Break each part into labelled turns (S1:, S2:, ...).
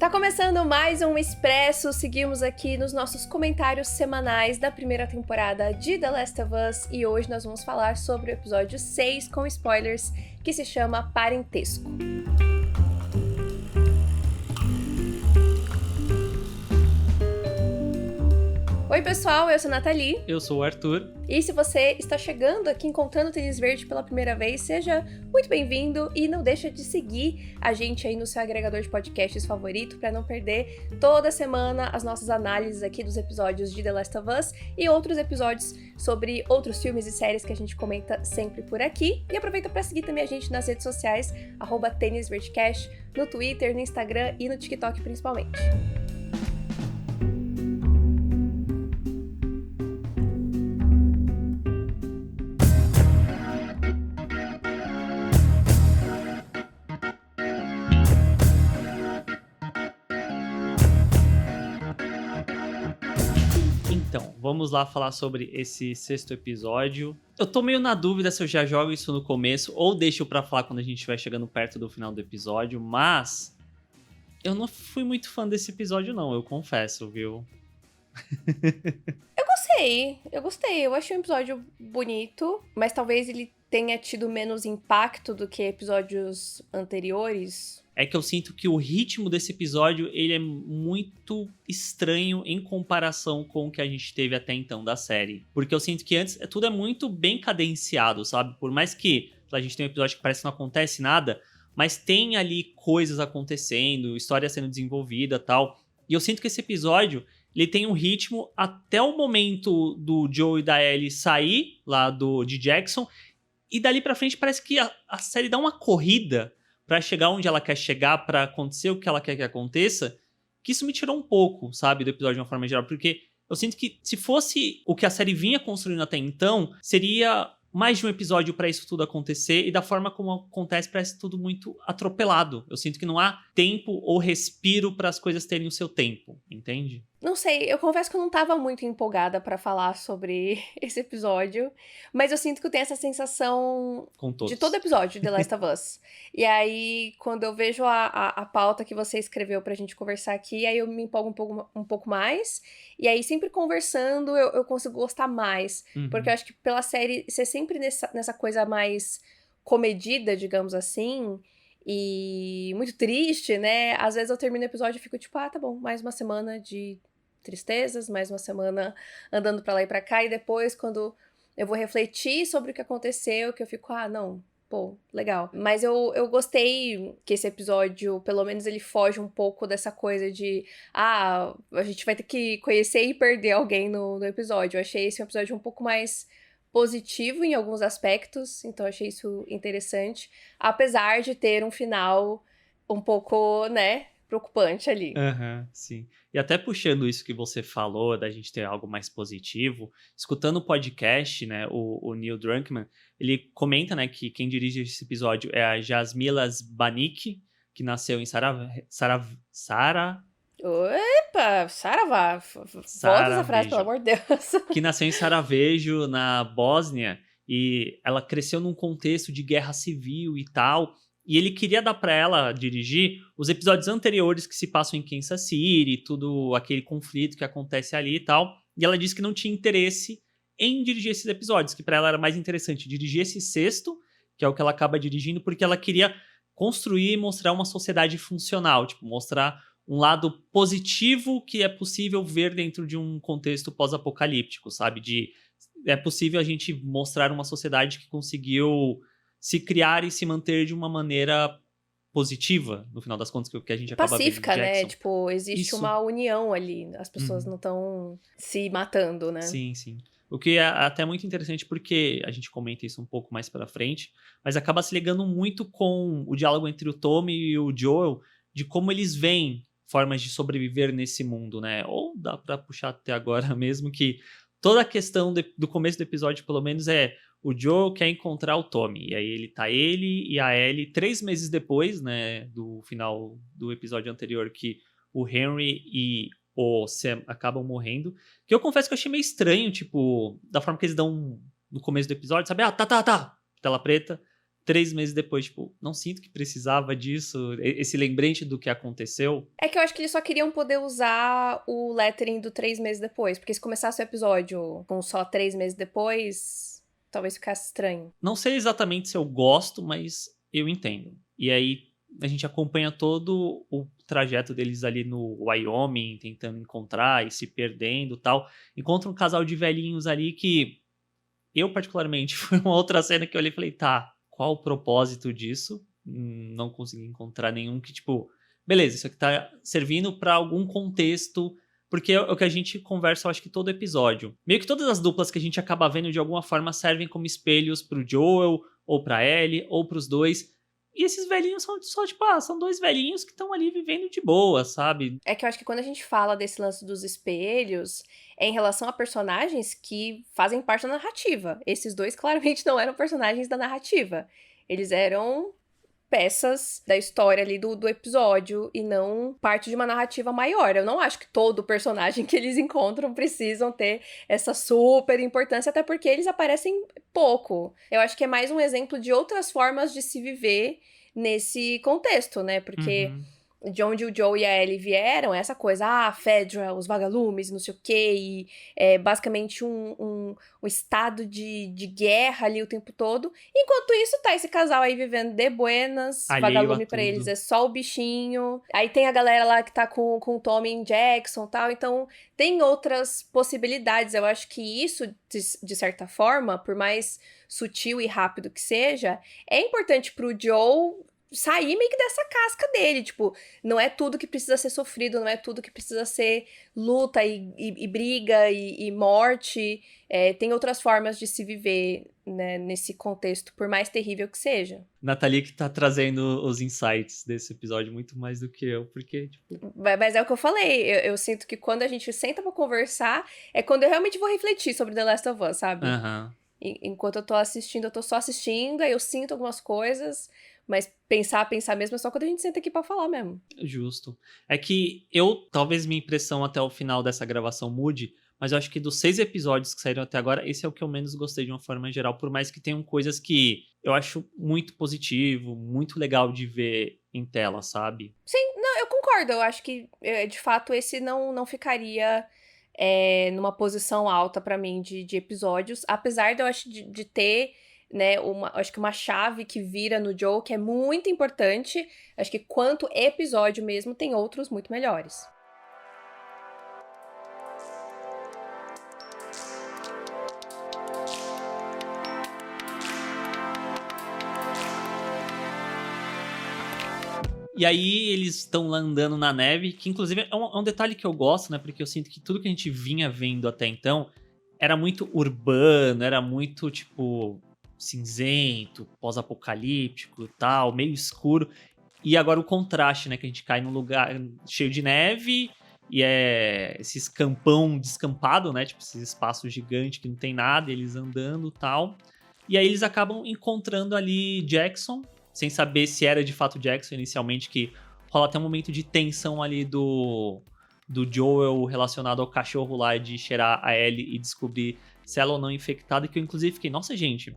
S1: Tá começando mais um Expresso, seguimos aqui nos nossos comentários semanais da primeira temporada de The Last of Us e hoje nós vamos falar sobre o episódio 6 com spoilers, que se chama Parentesco. Oi pessoal, eu sou a Nathalie.
S2: Eu sou o Arthur.
S1: E se você está chegando aqui encontrando o Tênis Verde pela primeira vez, seja muito bem-vindo e não deixa de seguir a gente aí no seu agregador de podcasts favorito para não perder toda semana as nossas análises aqui dos episódios de The Last of Us e outros episódios sobre outros filmes e séries que a gente comenta sempre por aqui. E aproveita para seguir também a gente nas redes sociais, @TênisVerdecast, no Twitter, no Instagram e no TikTok principalmente.
S2: Então, vamos lá falar sobre esse sexto episódio. Eu tô meio na dúvida se eu já jogo isso no começo ou deixo pra falar quando a gente vai chegando perto do final do episódio, mas eu não fui muito fã desse episódio não, eu confesso, viu?
S1: Eu gostei. Eu achei um episódio bonito, mas talvez ele tenha tido menos impacto do que episódios anteriores.
S2: É que eu sinto que o ritmo desse episódio, ele é muito estranho em comparação com o que a gente teve até então da série. Porque eu sinto que antes tudo é muito bem cadenciado, sabe? Por mais que a gente tenha um episódio que parece que não acontece nada, mas tem ali coisas acontecendo, história sendo desenvolvida e tal. E eu sinto que esse episódio, ele tem um ritmo até o momento do Joe e da Ellie sair lá de Jackson. E dali pra frente parece que a série dá uma corrida pra chegar onde ela quer chegar, pra acontecer o que ela quer que aconteça, que isso me tirou um pouco, sabe, do episódio de uma forma geral, porque eu sinto que se fosse o que a série vinha construindo até então, seria mais de um episódio pra isso tudo acontecer, e da forma como acontece parece tudo muito atropelado. Eu sinto que não há tempo ou respiro para as coisas terem o seu tempo, entende?
S1: Não sei, eu confesso que eu não tava muito empolgada pra falar sobre esse episódio, mas eu sinto que eu tenho essa sensação
S2: Com todos.
S1: de todo episódio de The Last of Us. E aí, quando eu vejo a pauta que você escreveu pra gente conversar aqui, aí eu me empolgo um pouco mais. E aí, sempre conversando, eu consigo gostar mais.
S2: Uhum.
S1: Porque eu acho que pela série ser sempre nessa coisa mais comedida, digamos assim, e muito triste, né? Às vezes eu termino o episódio e fico tipo, tá bom, mais uma semana de tristezas, mais uma semana andando pra lá e pra cá, e depois, quando eu vou refletir sobre o que aconteceu, que eu fico, não, pô, legal. Mas eu gostei que esse episódio, pelo menos ele foge um pouco dessa coisa de, a gente vai ter que conhecer e perder alguém no episódio. Eu achei esse um episódio um pouco mais positivo em alguns aspectos, então eu achei isso interessante, apesar de ter um final um pouco, né, preocupante ali.
S2: Sim. E até puxando isso que você falou, da gente ter algo mais positivo, escutando o podcast, né, o Neil Druckmann, ele comenta, né, que quem dirige esse episódio é a Jasmila Zbanik, que nasceu em
S1: Opa, Saravá, volta essa frase, pelo amor de Deus.
S2: Que nasceu em Sarajevo, na Bósnia, e ela cresceu num contexto de guerra civil e tal, e ele queria dar pra ela dirigir os episódios anteriores que se passam em Kansas City, tudo aquele conflito que acontece ali e tal, e ela disse que não tinha interesse em dirigir esses episódios, que pra ela era mais interessante dirigir esse sexto, que é o que ela acaba dirigindo, porque ela queria construir e mostrar uma sociedade funcional, tipo, mostrar um lado positivo que é possível ver dentro de um contexto pós-apocalíptico, sabe? É possível a gente mostrar uma sociedade que conseguiu se criar e se manter de uma maneira positiva, no final das contas, que a gente acaba
S1: pacífica,
S2: vendo.
S1: Pacífica, né? Tipo, existe
S2: Isso.
S1: uma união ali, as pessoas não estão se matando, né?
S2: Sim. O que é até muito interessante porque a gente comenta isso um pouco mais pra frente, mas acaba se ligando muito com o diálogo entre o Tommy e o Joel, de como eles veem formas de sobreviver nesse mundo, né? Ou dá pra puxar até agora mesmo que toda a questão do começo do episódio, pelo menos, é o Joel quer encontrar o Tommy. E aí ele e a Ellie, 3 meses depois, né, do final do episódio anterior, que o Henry e o Sam acabam morrendo. Que eu confesso que eu achei meio estranho, tipo, da forma que eles dão no começo do episódio, sabe? Tá. Tela preta. 3 meses depois, tipo, não sinto que precisava disso, esse lembrete do que aconteceu.
S1: É que eu acho que eles só queriam poder usar o lettering do 3 meses depois, porque se começasse o episódio com só 3 meses depois, talvez ficasse estranho.
S2: Não sei exatamente se eu gosto, mas eu entendo. E aí a gente acompanha todo o trajeto deles ali no Wyoming, tentando encontrar e se perdendo e tal. Encontra um casal de velhinhos ali que eu, particularmente, foi uma outra cena que eu olhei e falei, tá, qual o propósito disso? Não consegui encontrar nenhum que, tipo, beleza, isso aqui tá servindo pra algum contexto, porque é o que a gente conversa, eu acho que todo episódio. Meio que todas as duplas que a gente acaba vendo de alguma forma servem como espelhos pro Joel, ou pra Ellie, ou pros dois. E esses velhinhos são só, tipo, são dois velhinhos que estão ali vivendo de boa, sabe?
S1: É que eu acho que quando a gente fala desse lance dos espelhos, é em relação a personagens que fazem parte da narrativa. Esses dois claramente não eram personagens da narrativa. Eles eram peças da história ali do episódio e não parte de uma narrativa maior. Eu não acho que todo personagem que eles encontram precisam ter essa super importância, até porque eles aparecem pouco. Eu acho que é mais um exemplo de outras formas de se viver nesse contexto, né? Porque de onde o Joe e a Ellie vieram, essa coisa, Fedra, os vagalumes, não sei o quê, e é basicamente um estado de guerra ali o tempo todo. Enquanto isso, tá esse casal aí vivendo de buenas,
S2: Alheio a
S1: vagalume pra
S2: tudo.
S1: eles é só o bichinho. Aí tem a galera lá que tá com o Tommy e Jackson e tal, então tem outras possibilidades. Eu acho que isso, de certa forma, por mais sutil e rápido que seja, é importante pro Joe sair meio que dessa casca dele, tipo, não é tudo que precisa ser sofrido, não é tudo que precisa ser luta e briga e morte, tem outras formas de se viver, né, nesse contexto, por mais terrível que seja.
S2: Nathalie que tá trazendo os insights desse episódio muito mais do que eu, porque, tipo...
S1: Mas é o que eu falei, eu sinto que quando a gente senta pra conversar, é quando eu realmente vou refletir sobre The Last of Us, sabe?
S2: Aham.
S1: Enquanto eu tô assistindo, eu tô só assistindo, aí eu sinto algumas coisas, mas pensar mesmo é só quando a gente senta aqui pra falar mesmo.
S2: Justo. É que talvez minha impressão até o final dessa gravação mude, mas eu acho que dos 6 episódios que saíram até agora, esse é o que eu menos gostei de uma forma geral, por mais que tenham coisas que eu acho muito positivo, muito legal de ver em tela, sabe?
S1: Sim, não, eu concordo, eu acho que, de fato, esse não ficaria numa posição alta pra mim de episódios, apesar de eu acho de ter, né, acho que uma chave que vira no Joe, que é muito importante, acho que quanto episódio mesmo, tem outros muito melhores.
S2: E aí eles estão lá andando na neve, que inclusive é um detalhe que eu gosto, né? Porque eu sinto que tudo que a gente vinha vendo até então era muito urbano, era muito, tipo, cinzento, pós-apocalíptico e tal, meio escuro. E agora o contraste, né? Que a gente cai num lugar cheio de neve e é esse campão descampado, né? Tipo, esse espaço gigante que não tem nada, e eles andando e tal. E aí eles acabam encontrando ali Jackson, sem saber se era de fato Jackson inicialmente, que rola até um momento de tensão ali do Joel relacionado ao cachorro lá, de cheirar a Ellie e descobrir se ela ou não é infectada, que eu inclusive fiquei, nossa gente,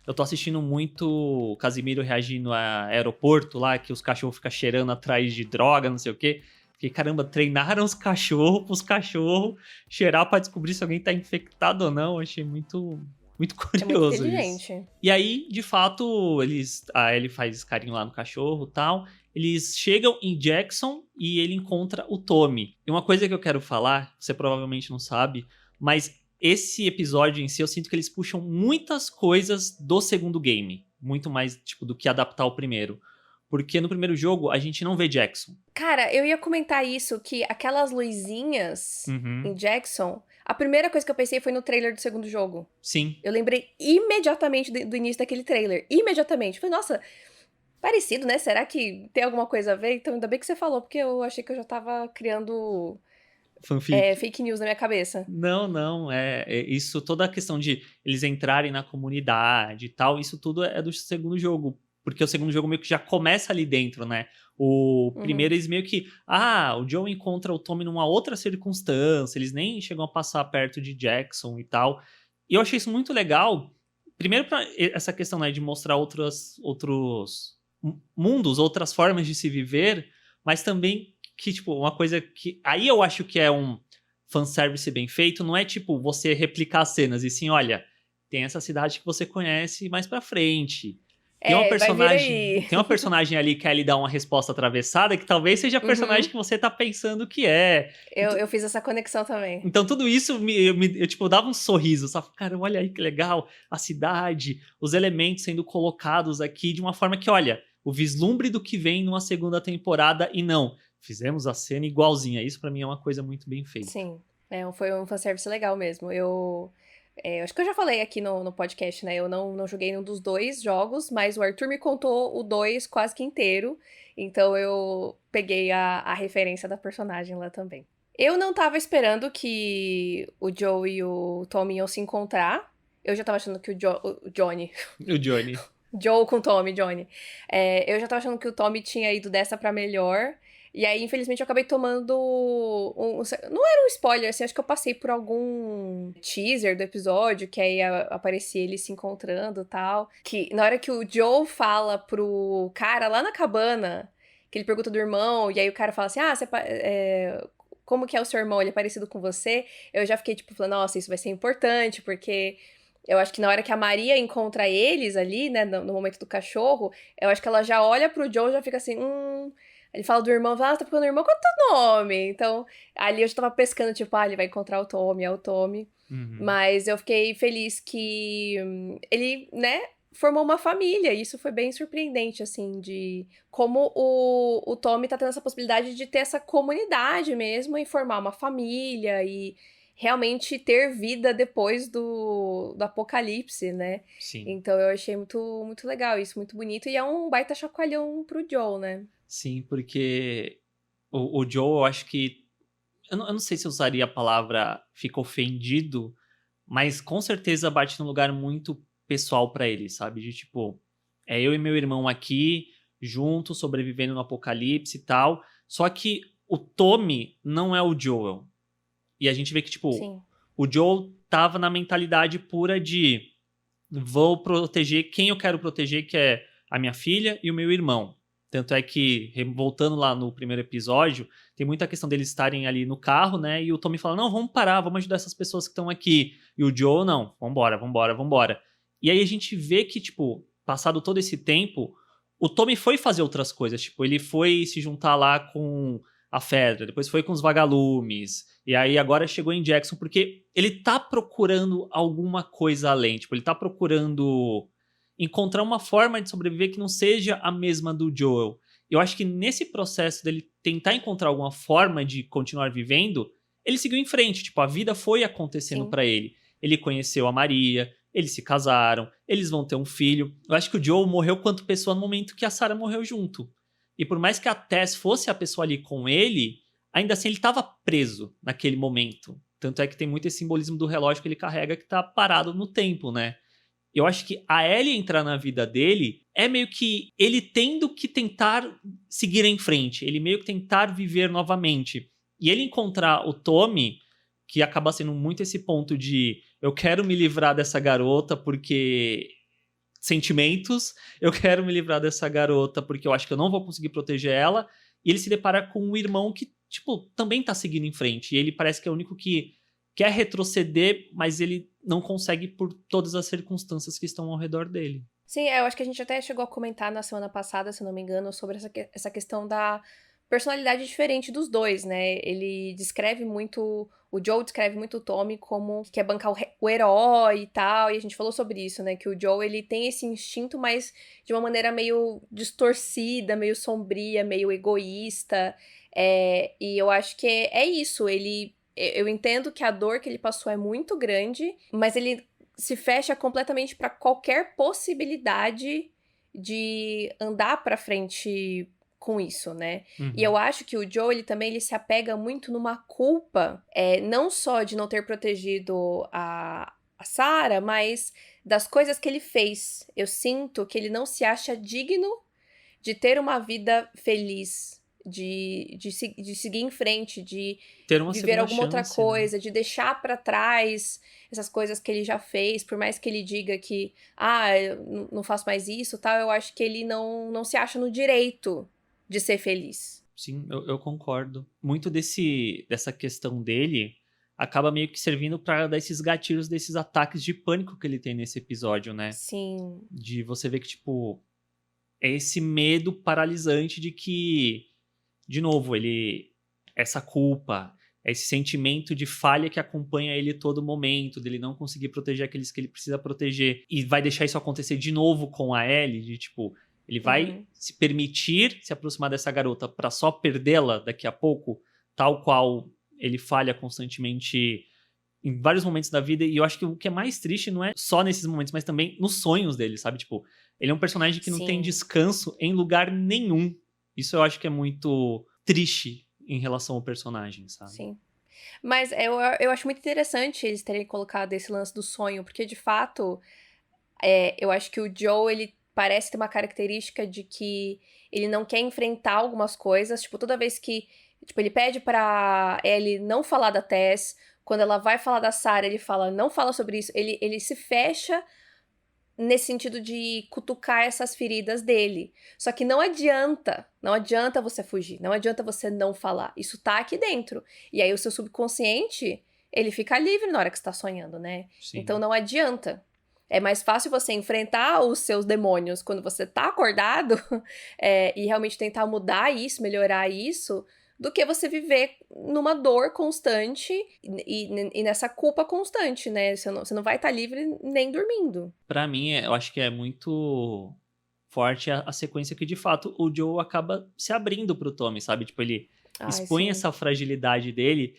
S2: eu tô assistindo muito Casimiro reagindo a aeroporto lá, que os cachorros ficam cheirando atrás de droga, não sei o quê. Fiquei, caramba, treinaram os cachorros pros cachorros cheirar pra descobrir se alguém tá infectado ou não. Achei muito
S1: É muito
S2: curioso isso.
S1: inteligente.
S2: E aí, de fato, a Ellie faz carinho lá no cachorro e tal. Eles chegam em Jackson e ele encontra o Tommy. E uma coisa que eu quero falar, você provavelmente não sabe, mas esse episódio em si, eu sinto que eles puxam muitas coisas do segundo game. Muito mais, tipo, do que adaptar o primeiro. Porque no primeiro jogo, a gente não vê Jackson.
S1: Cara, eu ia comentar isso, que aquelas luzinhas em Jackson, a primeira coisa que eu pensei foi no trailer do segundo jogo.
S2: Sim.
S1: Eu lembrei imediatamente do início daquele trailer. Imediatamente. Falei, nossa, parecido, né? Será que tem alguma coisa a ver? Então, ainda bem que você falou, porque eu achei que eu já tava criando
S2: Fanfic.
S1: fake news na minha cabeça.
S2: Não, isso, toda a questão de eles entrarem na comunidade e tal, isso tudo é do segundo jogo, porque o segundo jogo meio que já começa ali dentro, né? O primeiro eles meio que, o Joe encontra o Tommy numa outra circunstância, eles nem chegam a passar perto de Jackson e tal, e eu achei isso muito legal, Primeiro, essa questão, né, de mostrar outros mundos, outras formas de se viver, mas também que, tipo, uma coisa que... Aí eu acho que é um fanservice bem feito, não é, tipo, você replicar as cenas, e sim, olha, tem essa cidade que você conhece mais pra frente.
S1: Vai vir aí.
S2: Tem uma personagem ali que ali dá uma resposta atravessada, que talvez seja a personagem que você tá pensando que é.
S1: Eu fiz essa conexão também.
S2: Então tudo isso eu, tipo, dava um sorriso, sabe? Cara, olha aí que legal, a cidade, os elementos sendo colocados aqui de uma forma que, olha, o vislumbre do que vem numa segunda temporada e não, fizemos a cena igualzinha. Isso pra mim é uma coisa muito bem feita.
S1: Sim, foi um fanservice legal mesmo. Acho que eu já falei aqui no podcast, né? Eu não joguei nenhum dos dois jogos, mas o Arthur me contou o 2 quase que inteiro. Então eu peguei a referência da personagem lá também. Eu não tava esperando que o Joe e o Tommy iam se encontrar. Eu já tava achando que o Johnny.
S2: O Johnny.
S1: Joe com Tommy, Johnny. Eu já tava achando que o Tommy tinha ido dessa pra melhor. E aí, infelizmente, eu acabei tomando não era um spoiler, assim, acho que eu passei por algum teaser do episódio, que aí aparecia eles se encontrando e tal. Que na hora que o Joe fala pro cara lá na cabana, que ele pergunta do irmão, e aí o cara fala assim, como que é o seu irmão? Ele é parecido com você? Eu já fiquei, tipo, falando, nossa, isso vai ser importante, porque... Eu acho que na hora que a Maria encontra eles ali, né, no momento do cachorro, eu acho que ela já olha pro Joe e já fica assim, Ele fala do irmão, fala, tá procurando o irmão, qual é o teu nome? Então, ali eu já tava pescando, tipo, ele vai encontrar o Tommy, é o Tommy.
S2: Uhum.
S1: Mas eu fiquei feliz que ele, né, formou uma família. E isso foi bem surpreendente, assim, de como o Tommy tá tendo essa possibilidade de ter essa comunidade mesmo e formar uma família e realmente ter vida depois do apocalipse, né?
S2: Sim.
S1: Então eu achei muito, muito legal isso, muito bonito. E é um baita chacoalhão pro Joe, né?
S2: Sim, porque o Joe, eu acho que... Eu não sei se eu usaria a palavra fica ofendido, mas com certeza bate num lugar muito pessoal pra ele, sabe? De tipo, é eu e meu irmão aqui, juntos, sobrevivendo no apocalipse e tal. Só que o Tommy não é o Joel. E a gente vê que, tipo,
S1: Sim.
S2: o Joel tava na mentalidade pura de vou proteger quem eu quero proteger, que é a minha filha e o meu irmão. Tanto é que, voltando lá no primeiro episódio, tem muita questão deles estarem ali no carro, né? E o Tommy fala, não, vamos parar, vamos ajudar essas pessoas que estão aqui. E o Joe, não, vambora. E aí a gente vê que, tipo, passado todo esse tempo, o Tommy foi fazer outras coisas. Tipo, ele foi se juntar lá com a Fedra, depois foi com os vagalumes, e aí agora chegou em Jackson, porque ele tá procurando alguma coisa além. Tipo, ele tá procurando encontrar uma forma de sobreviver que não seja a mesma do Joel. Eu acho que nesse processo dele tentar encontrar alguma forma de continuar vivendo, ele seguiu em frente. Tipo, a vida foi acontecendo pra ele. Ele conheceu a Maria, eles se casaram, eles vão ter um filho. Eu acho que o Joel morreu quanto pessoa no momento que a Sarah morreu junto. E por mais que a Tess fosse a pessoa ali com ele, ainda assim ele estava preso naquele momento. Tanto é que tem muito esse simbolismo do relógio que ele carrega que tá parado no tempo, né? Eu acho que a Ellie entrar na vida dele é meio que ele tendo que tentar seguir em frente, ele meio que tentar viver novamente. E ele encontrar o Tommy, que acaba sendo muito esse ponto de eu quero me livrar dessa garota porque sentimentos, eu quero me livrar dessa garota porque eu acho que eu não vou conseguir proteger ela, e ele se depara com um irmão que, tipo, também tá seguindo em frente, e ele parece que é o único que quer retroceder, mas ele não consegue por todas as circunstâncias que estão ao redor dele.
S1: Sim, eu acho que a gente até chegou a comentar na semana passada, se não me engano, sobre essa questão da personalidade diferente dos dois, né? Ele descreve muito... O Joe descreve muito o Tommy como que quer bancar o herói e tal, e a gente falou sobre isso, né? Que o Joe, ele tem esse instinto, mas de uma maneira meio distorcida, meio sombria, meio egoísta. E eu acho que é isso, eu entendo que a dor que ele passou é muito grande, mas ele se fecha completamente para qualquer possibilidade de andar para frente com isso, né?
S2: Uhum.
S1: E eu acho que o Joe, ele se apega muito numa culpa, não só de não ter protegido a Sarah, mas das coisas que ele fez. Eu sinto que ele não se acha digno de ter uma vida feliz, de seguir em frente, de
S2: Ter uma
S1: viver
S2: segunda
S1: alguma outra
S2: chance, né?
S1: coisa, de deixar pra trás essas coisas que ele já fez, por mais que ele diga que, eu não faço mais isso, tal, eu acho que ele não se acha no direito de ser feliz.
S2: Sim, eu concordo. Muito dessa questão dele acaba meio que servindo pra dar esses gatilhos desses ataques de pânico que ele tem nesse episódio, né?
S1: Sim,
S2: De você ver que, tipo, é esse medo paralisante de que, de novo, essa culpa, esse sentimento de falha que acompanha ele todo momento, dele não conseguir proteger aqueles que ele precisa proteger, e vai deixar isso acontecer de novo com a Ellie, de tipo, ele vai se permitir se aproximar dessa garota pra só perdê-la daqui a pouco, tal qual ele falha constantemente em vários momentos da vida, e eu acho que o que é mais triste não é só nesses momentos, mas também nos sonhos dele, sabe? Tipo, ele é um personagem que não tem
S1: sim,
S2: descanso em lugar nenhum. Isso eu acho que é muito triste em relação ao personagem, sabe?
S1: sim. Mas eu acho muito interessante eles terem colocado esse lance do sonho, porque de fato, eu acho que o Joe, ele parece ter uma característica de que ele não quer enfrentar algumas coisas. Tipo, toda vez que tipo, ele pede pra Ellie não falar da Tess, quando ela vai falar da Sarah, ele fala, não fala sobre isso. Ele se fecha nesse sentido de cutucar essas feridas dele. Só que não adianta você fugir, não adianta você não falar. Isso tá aqui dentro. E aí o seu subconsciente, ele fica livre na hora que você tá sonhando, né?
S2: Sim.
S1: Então não adianta. É mais fácil você enfrentar os seus demônios quando você tá acordado e realmente tentar mudar isso, melhorar isso, do que você viver numa dor constante e nessa culpa constante, né? Você não vai estar livre nem dormindo.
S2: Pra mim, eu acho que é muito forte a sequência que, de fato, o Joe acaba se abrindo pro Tommy, sabe? Tipo, ele
S1: Ai,
S2: expõe
S1: sim.
S2: essa fragilidade dele.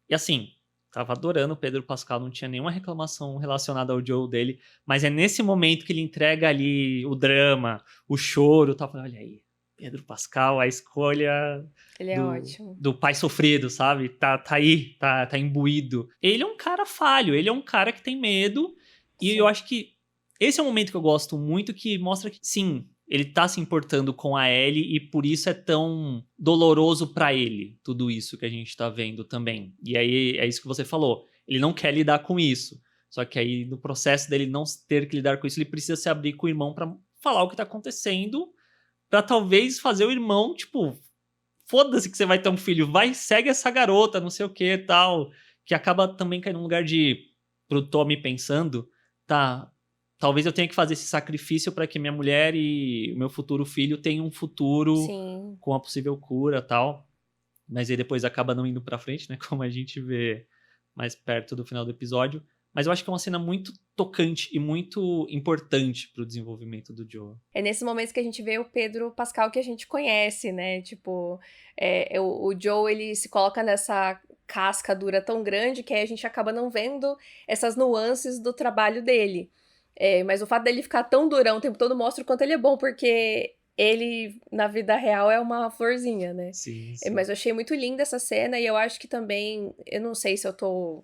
S2: E assim, tava adorando o Pedro Pascal, não tinha nenhuma reclamação relacionada ao Joe dele. Mas é nesse momento que ele entrega ali o drama, o choro, tal. Olha aí, Pedro Pascal, a escolha
S1: Ele é ótimo.
S2: do pai sofrido, sabe? Tá aí, tá imbuído. Ele é um cara falho, ele é um cara que tem medo. E eu
S1: Sim.
S2: acho que esse é um momento que eu gosto muito, que mostra que, sim, ele tá se importando com a Ellie e por isso é tão doloroso pra ele, tudo isso que a gente tá vendo também. E aí é isso que você falou. Ele não quer lidar com isso. Só que aí, no processo dele não ter que lidar com isso, ele precisa se abrir com o irmão pra falar o que tá acontecendo, pra talvez fazer o irmão, tipo, foda-se que você vai ter um filho, vai, segue essa garota, não sei o que tal. Que acaba também caindo num lugar pro Tommy pensando, tá, talvez eu tenha que fazer esse sacrifício para que minha mulher e o meu futuro filho tenham um futuro
S1: Sim.
S2: com a possível cura tal. Mas aí depois acaba não indo pra frente, né? Como a gente vê mais perto do final do episódio. Mas eu acho que é uma cena muito tocante e muito importante pro desenvolvimento do Joe.
S1: É nesses momentos que a gente vê o Pedro Pascal que a gente conhece, né? Tipo, o Joe, ele se coloca nessa casca dura tão grande que aí a gente acaba não vendo essas nuances do trabalho dele. Mas o fato dele ficar tão durão o tempo todo mostra o quanto ele é bom, porque ele, na vida real, é uma florzinha, né?
S2: Sim, sim.
S1: Mas eu achei muito linda essa cena e eu acho que também, eu não sei se eu tô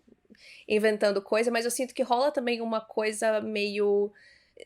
S1: inventando coisa, mas eu sinto que rola também uma coisa meio.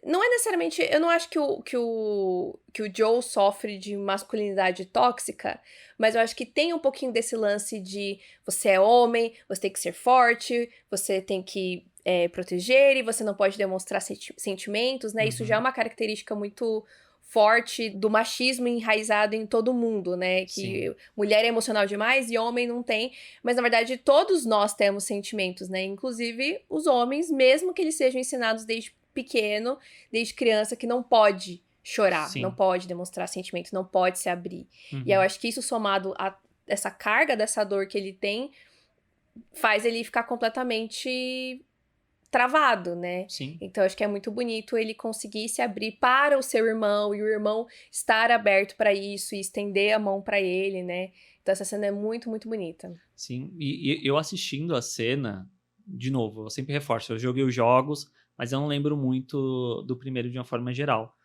S1: Não é necessariamente. Eu não acho que o Joe sofre de masculinidade tóxica, mas eu acho que tem um pouquinho desse lance de você é homem, você tem que ser forte, você tem que proteger e você não pode demonstrar sentimentos, né? Isso já é uma característica muito forte do machismo enraizado em todo mundo, né? Que
S2: Sim.
S1: mulher é emocional demais e homem não tem. Mas, na verdade, todos nós temos sentimentos, né? Inclusive os homens, mesmo que eles sejam ensinados desde pequeno, desde criança, que não pode chorar, não
S2: Sim.
S1: pode demonstrar sentimento, não pode se abrir.
S2: Uhum.
S1: E eu acho que isso somado a essa carga dessa dor que ele tem, faz ele ficar completamente travado, né?
S2: Sim.
S1: Então acho que é muito bonito ele conseguir se abrir para o seu irmão e o irmão estar aberto para isso e estender a mão para ele, né? Então essa cena é muito, muito bonita.
S2: Sim, e eu assistindo a cena, de novo, eu sempre reforço, eu joguei os jogos, mas eu não lembro muito do primeiro de uma forma geral.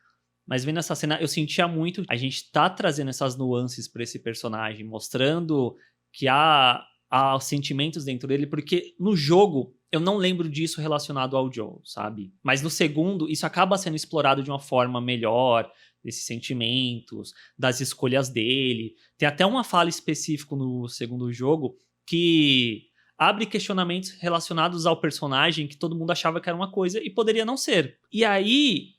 S2: Mas vendo essa cena, eu sentia muito a gente tá trazendo essas nuances para esse personagem, mostrando que há sentimentos dentro dele, porque no jogo eu não lembro disso relacionado ao Joe, sabe? Mas no segundo, isso acaba sendo explorado de uma forma melhor, desses sentimentos, das escolhas dele. Tem até uma fala específica no segundo jogo que abre questionamentos relacionados ao personagem que todo mundo achava que era uma coisa e poderia não ser. E aí,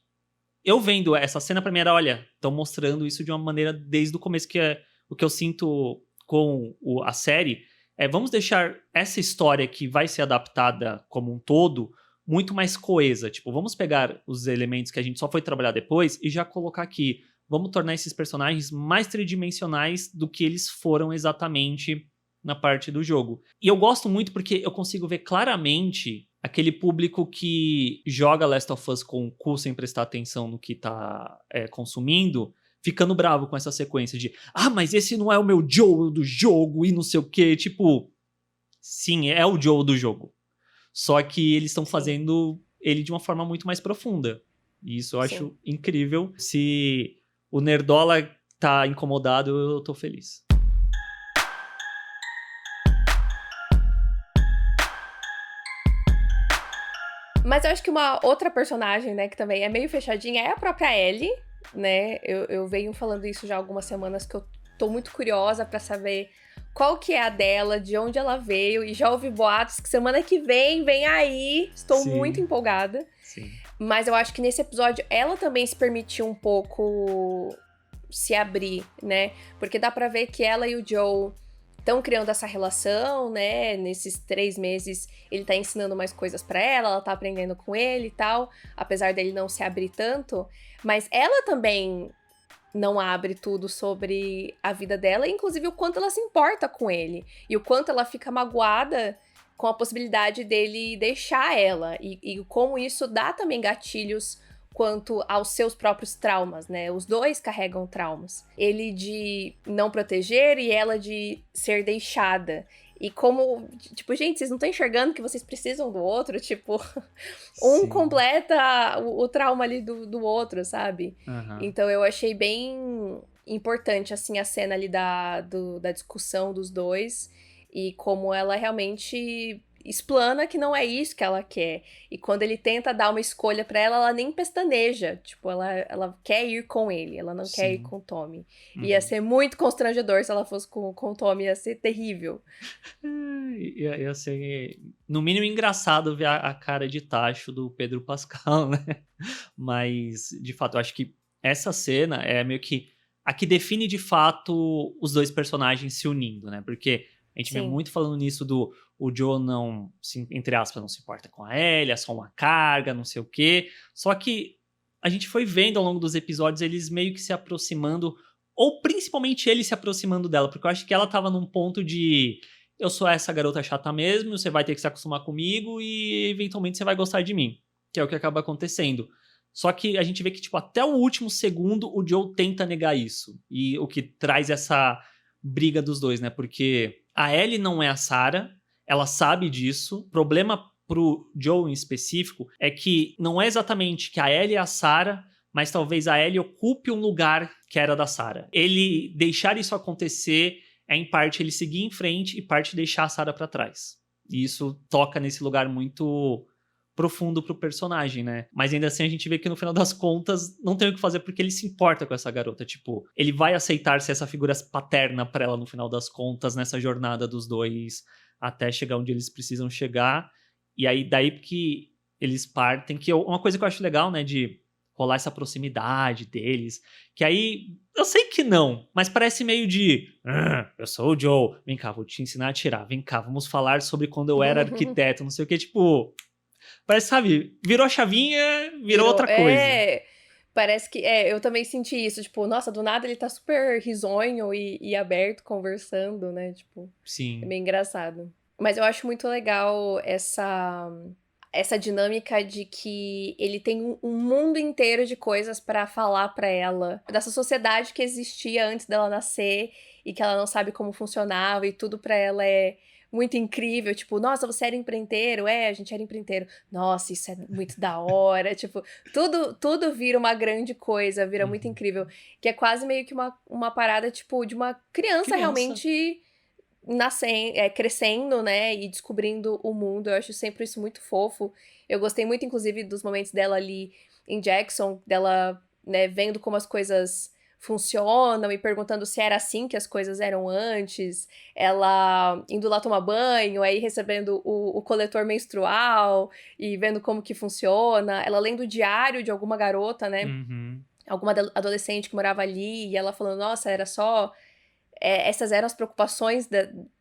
S2: eu vendo essa cena, pra mim era, olha, estão mostrando isso de uma maneira desde o começo, que é o que eu sinto com a série, vamos deixar essa história que vai ser adaptada como um todo muito mais coesa. Tipo, vamos pegar os elementos que a gente só foi trabalhar depois e já colocar aqui. Vamos tornar esses personagens mais tridimensionais do que eles foram exatamente na parte do jogo. E eu gosto muito porque eu consigo ver claramente aquele público que joga Last of Us com o cu sem prestar atenção no que tá consumindo, ficando bravo com essa sequência de mas esse não é o meu Joel do jogo e não sei o quê. Tipo, sim, é o Joel do jogo. Só que eles estão fazendo ele de uma forma muito mais profunda. E isso eu acho incrível. Se o Nerdola tá incomodado, eu tô feliz.
S1: Mas eu acho que uma outra personagem, né, que também é meio fechadinha, é a própria Ellie, né? Eu venho falando isso já há algumas semanas, que eu tô muito curiosa pra saber qual que é a dela, de onde ela veio, e já ouvi boatos que semana que vem aí, estou muito empolgada.
S2: Sim.
S1: Mas eu acho que nesse episódio ela também se permitiu um pouco se abrir, né? Porque dá pra ver que ela e o Joe estão criando essa relação, né? Nesses 3 meses ele tá ensinando mais coisas pra ela tá aprendendo com ele e tal, apesar dele não se abrir tanto. Mas ela também não abre tudo sobre a vida dela, inclusive o quanto ela se importa com ele. E o quanto ela fica magoada com a possibilidade dele deixar ela. E como isso dá também gatilhos quanto aos seus próprios traumas, né? Os dois carregam traumas. Ele de não proteger e ela de ser deixada. E como, tipo, gente, vocês não estão enxergando que vocês precisam do outro? Tipo, um completa o trauma ali do outro, sabe?
S2: Uhum.
S1: Então eu achei bem importante, assim, a cena ali da discussão dos dois. E como ela realmente explana que não é isso que ela quer. E quando ele tenta dar uma escolha pra ela, ela nem pestaneja. Tipo, ela quer ir com ele, ela não quer ir com o Tommy. Ia ser muito constrangedor se ela fosse com o Tommy, ia ser terrível.
S2: Ia ser, no mínimo, engraçado ver a cara de tacho do Pedro Pascal, né? Mas, de fato, eu acho que essa cena é meio que a que define, de fato, os dois personagens se unindo, né? Porque a gente vê muito falando nisso o Joe não, entre aspas, não se importa com a Ellie, é só uma carga, não sei o quê. Só que a gente foi vendo ao longo dos episódios eles meio que se aproximando, ou principalmente ele se aproximando dela, porque eu acho que ela tava num ponto de eu sou essa garota chata mesmo, você vai ter que se acostumar comigo e eventualmente você vai gostar de mim, que é o que acaba acontecendo. Só que a gente vê que, tipo, até o último segundo o Joe tenta negar isso, e o que traz essa briga dos dois, né? Porque a Ellie não é a Sarah, ela sabe disso. O problema pro Joe em específico é que não é exatamente que a Ellie é a Sarah, mas talvez a Ellie ocupe um lugar que era da Sarah. Ele deixar isso acontecer é, em parte, ele seguir em frente e parte deixar a Sarah pra trás. E isso toca nesse lugar muito profundo pro personagem, né? Mas ainda assim a gente vê que no final das contas não tem o que fazer porque ele se importa com essa garota, tipo, ele vai aceitar ser essa figura paterna pra ela no final das contas, nessa jornada dos dois até chegar onde eles precisam chegar. E aí daí que eles partem, que é uma coisa que eu acho legal, né, de rolar essa proximidade deles, que aí eu sei que não, mas parece meio de eu sou o Joe, vem cá, vou te ensinar a atirar, vem cá, vamos falar sobre quando eu era arquiteto, não sei o que, tipo, parece, sabe, virou a chavinha, virou outra coisa.
S1: Parece que, eu também senti isso, tipo, nossa, do nada ele tá super risonho e aberto, conversando, né, tipo,
S2: Sim.
S1: É bem engraçado. Mas eu acho muito legal essa dinâmica de que ele tem um mundo inteiro de coisas pra falar pra ela, dessa sociedade que existia antes dela nascer e que ela não sabe como funcionava e tudo pra ela é muito incrível, tipo, nossa, você era empreiteiro? É, a gente era empreiteiro. Nossa, isso é muito da hora, tipo, tudo vira uma grande coisa, vira muito incrível, que é quase meio que uma parada, tipo, de uma criança. Realmente crescendo, né, e descobrindo o mundo. Eu acho sempre isso muito fofo. Eu gostei muito, inclusive, dos momentos dela ali em Jackson, dela né, vendo como as coisas funcionam e perguntando se era assim que as coisas eram antes, ela indo lá tomar banho, aí recebendo o coletor menstrual e vendo como que funciona, ela lendo o diário de alguma garota, né, alguma adolescente que morava ali, e ela falando, nossa, era só... essas eram as preocupações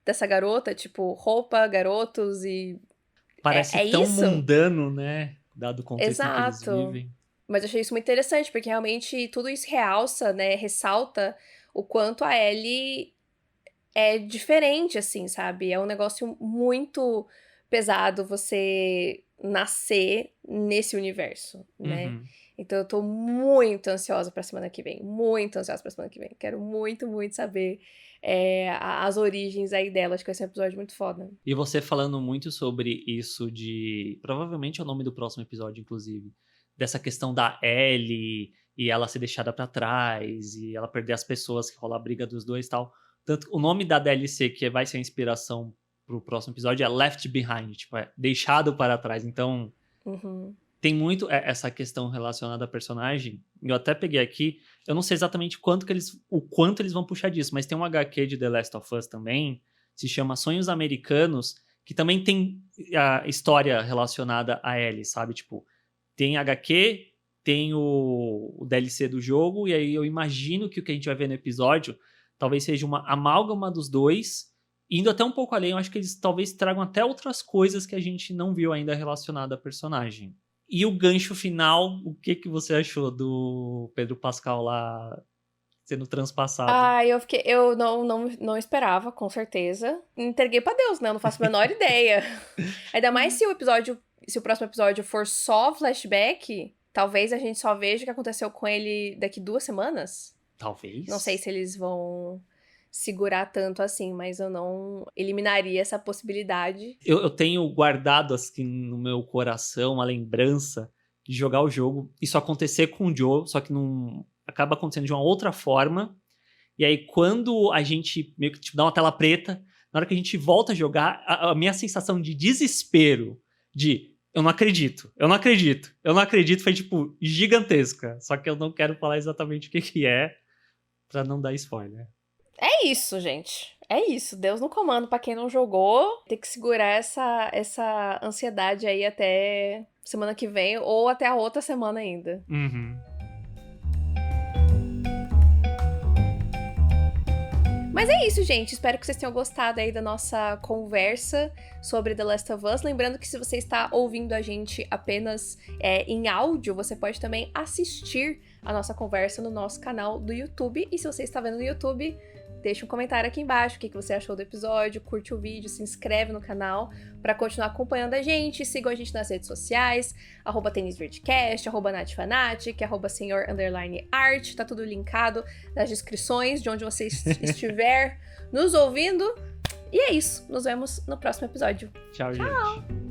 S1: dessa garota, tipo, roupa, garotos e...
S2: Parece tão
S1: isso?
S2: mundano, né, dado o contexto em que eles
S1: Exato.
S2: vivem.
S1: Mas eu achei isso muito interessante, porque realmente tudo isso realça, né, ressalta o quanto a Ellie é diferente, assim, sabe? É um negócio muito pesado você nascer nesse universo, né? Então eu tô muito ansiosa pra semana que vem. Muito ansiosa pra semana que vem. Quero muito, muito saber as origens aí dela. Acho que vai ser um episódio muito foda.
S2: E você falando muito sobre isso de... Provavelmente é o nome do próximo episódio, inclusive. Dessa questão da Ellie e ela ser deixada pra trás e ela perder as pessoas, que rola a briga dos dois e tal. Tanto o nome da DLC, que vai ser a inspiração pro próximo episódio, é Left Behind, tipo, é deixado para trás. Então, tem muito essa questão relacionada à personagem. Eu até peguei aqui, eu não sei exatamente o quanto eles vão puxar disso, mas tem um HQ de The Last of Us também, se chama Sonhos Americanos, que também tem a história relacionada a Ellie, sabe? Tipo, tem HQ, tem o DLC do jogo, e aí eu imagino que o que a gente vai ver no episódio talvez seja uma amálgama dos dois, indo até um pouco além. Eu acho que eles talvez tragam até outras coisas que a gente não viu ainda relacionada à personagem. E o gancho final, o que você achou do Pedro Pascal lá sendo transpassado?
S1: Eu não esperava, com certeza. Entreguei pra Deus, né? Eu não faço a menor ideia. Ainda mais se o próximo episódio for só flashback, talvez a gente só veja o que aconteceu com ele daqui 2 semanas.
S2: Talvez.
S1: Não sei se eles vão segurar tanto assim, mas eu não eliminaria essa possibilidade.
S2: Eu tenho guardado assim no meu coração uma lembrança de jogar o jogo, isso acontecer com o Joe, só que não acaba acontecendo de uma outra forma. E aí quando a gente meio que tipo, dá uma tela preta, na hora que a gente volta a jogar, a minha sensação de desespero, de eu não acredito foi tipo gigantesca. Só que eu não quero falar exatamente o que é pra não dar spoiler.
S1: É isso, gente. É isso. Deus no comando. Pra quem não jogou, tem que segurar essa ansiedade aí até semana que vem ou até a outra semana ainda. Mas é isso, gente. Espero que vocês tenham gostado aí da nossa conversa sobre The Last of Us. Lembrando que se você está ouvindo a gente apenas em áudio, você pode também assistir a nossa conversa no nosso canal do YouTube. E se você está vendo no YouTube, deixa um comentário aqui embaixo, o que você achou do episódio, curte o vídeo, se inscreve no canal para continuar acompanhando a gente. Sigam a gente nas redes sociais, @tenisverdecast, @natfanatic, @senhor_art, tá tudo linkado nas descrições de onde você estiver nos ouvindo. E é isso, nos vemos no próximo episódio.
S2: Tchau, gente.